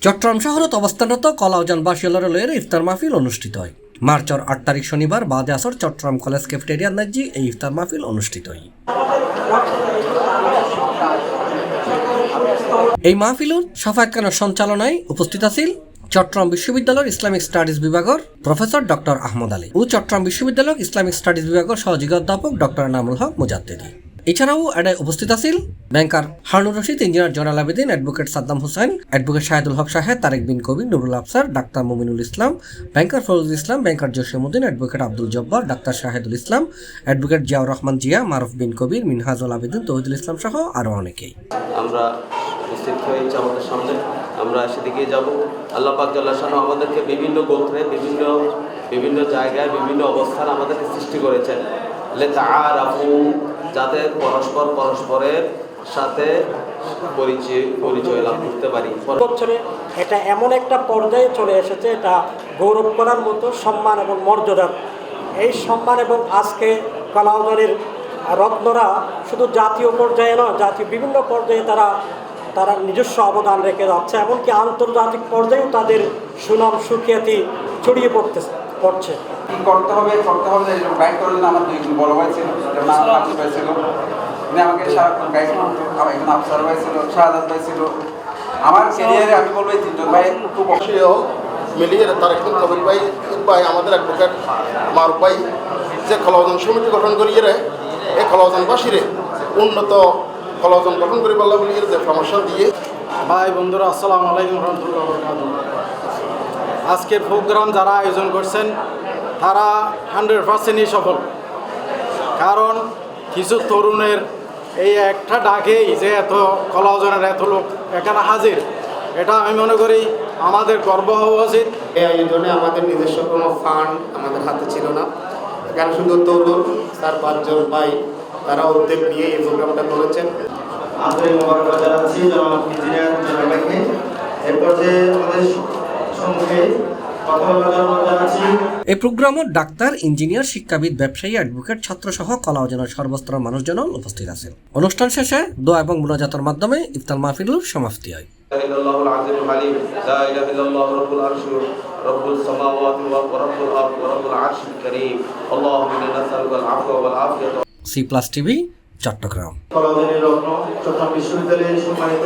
চট্টগ্রাম শহরত অবস্থানরত কলাউজান বাসিয়ালয়ের ইফতার মাহফিল অনুষ্ঠিত হয়। মার্চের 8 তারিখ শনিবার বাদে আসর চট্টগ্রাম কলেজ ক্যাফেটেরিয়ার নাজি এই ইফতার মাহফিল অনুষ্ঠিত হয়। এই মাহফিলুর সাফায়াতখানার সঞ্চালনায় উপস্থিত আছেন চট্টগ্রাম বিশ্ববিদ্যালয়ের ইসলামিক স্টাডিজ বিভাগের প্রফেসর ডক্টর আহমদ আলী ও চট্টগ্রাম বিশ্ববিদ্যালয়ের ইসলামিক স্টাডিজ বিভাগের সহযোগী অধ্যাপক ডক্টর নামুল হক মুজাদ্দেদি। এছাড়াও এডায় উপস্থিত আছেন banker Harunur Rashid, engineer Joynal Abedin, advocate Saddam Hossain, advocate Shahedul Haque Shahed, Tareq Bin Kabir, Nurul Afsar, doctor Mominul Islam, banker Farul Islam, banker Jasimuddin, advocate Abdul Jabbar, doctor Shahedul Islam, advocate Ziaur Rahman Zia, Maruf Bin Kabir, Minhajul Abedin, Tauhidul Islam সহ আরও অনেকেই। আমরা উপস্থিত হয়েছি আমাদের সামনে, আমরা সেদিকে যাব। আল্লাহ পাক জাল্লা শানহু আমাদেরকে বিভিন্ন গোত্রে বিভিন্ন জায়গায় বিভিন্ন অবস্থান আমাদেরকে সৃষ্টি করেছেন লিতাআরাফু, যাতে পরস্পরের সাথে পরিচয় লাভ করতে পারি। এটা এমন একটা পর্যায়ে চলে এসেছে, এটা গৌরব করার মতো সম্মান এবং মর্যাদার। এই সম্মান এবং আজকে কলাউজানের রত্নরা শুধু জাতীয় পর্যায়ে নয়, জাতীয় বিভিন্ন পর্যায়ে তারা নিজস্ব অবদান রেখে যাচ্ছে, এমনকি আন্তর্জাতিক পর্যায়েও তাদের সুনাম সুখ্যাতি ছড়িয়ে পড়ছে। কি করতে হবে গাইড করার জন্য আমার দুই বড় ভাই ছিল, যেমন আমার ভাই ছিল, উনি আমাকে সারাক্ষণ গাইড করতো। আমার একজন আফসার ভাই ছিল, শাহাদাত ভাই ছিল। আমার ক্যারিয়ারে আমি বলবো এই তিনজন ভাই খুব মিলিয়ে তারেক বিন কবির ভাই আমাদের অ্যাডভোকেট মারুফ ভাই যে কলাউজান সমিতি গঠন করিয়ে এই কলাউজানবাসীরে উন্নত কলাউজান গঠন করি পাল্লা বলিয়ে যে সমস্যা দিয়ে। ভাই বন্ধুরা, আসসালামু আলাইকুম রহমতুল্লাহ বরকাতুহু। আজকের প্রোগ্রাম যারা আয়োজন করছেন তারা 100%ই সফল। কারণ কিছু তরুণের এই একটা ডাকেই যে এত কলাউজানের এত লোক এখানে হাজির, এটা আমি মনে করি আমাদের গর্ব হওয়া উচিত। এই আয়োজনে আমাদের নিজস্ব কোনো ফান্ড আমাদের হাতে ছিল না, এখানে শুধু তরুণ 4-5 জন ভাই তারা উদ্যোগ নিয়ে এই প্রোগ্রামটা করেছেন। আন্তরিক মোবারকবাদ জানাচ্ছি জনাব ইঞ্জিনিয়ার জনাবকে। এরপর যে আমাদের সম্মুখে কথা বলার জন্য জানাচ্ছি এই প্রোগ্রামত ডাক্তার, ইঞ্জিনিয়ার, শিক্ষাবিদ, ব্যবসায়ী, অ্যাডভোকেট, ছাত্র সহ কলাউজানের সর্বস্তরের মানুষজন উপস্থিত আছেন। অনুষ্ঠান শেষে দোয়া এবং মুনাজাতের মাধ্যমে ইফতার মাহফিলের সমাপ্তি হয়। ইল্লাল্লাহুল আজিজুল হালিম, লা ইলাহা ইল্লাল্লাহু রাব্বুল আরশির রাব্বুস সামাওয়াতি ওয়া রাব্বুল আরদি ওয়া রাব্বুল আরশিল কারীম। আল্লাহুম্মা ইন্না নাসআলুকাল আফওয়া ওয়াল আফিয়াতা। C plus TV, Chittagong. কলাউজানের রত্ন চট্টগ্রাম বিশ্ববিদ্যালয়ের সম্মানিত